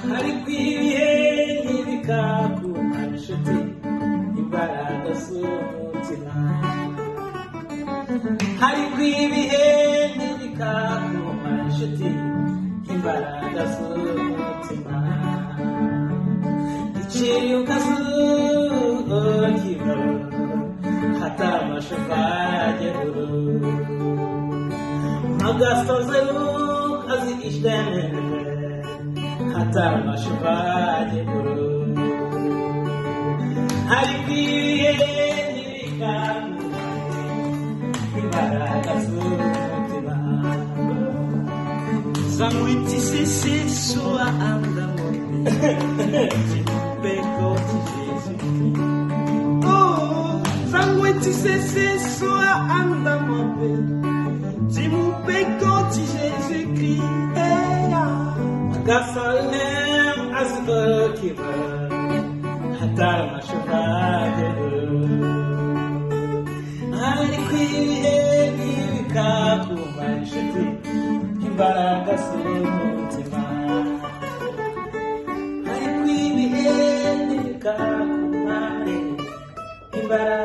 hari kwibihe n'ibikakumara inshuti imbaraga z'umutima hari kwibihe n'ibikakumara inshuti imbaraga z'umutima iciye ukazuba kibaro hatamashukageru magasoze kazi işleme hatamashukageru hari kwibihe n'ibikakumara imbaraga z'umutima Sanguiti sisi sua anda pegou de Jesus. Oh, sanguiti sisi sua anda de pegou de Jesus Cristo. Gasalem azbakiba hatamashukageru hari kwibihe n'ibikakumara inshuti imbaraga z'umutima hari kwibihe n'ibikakumara imbaraga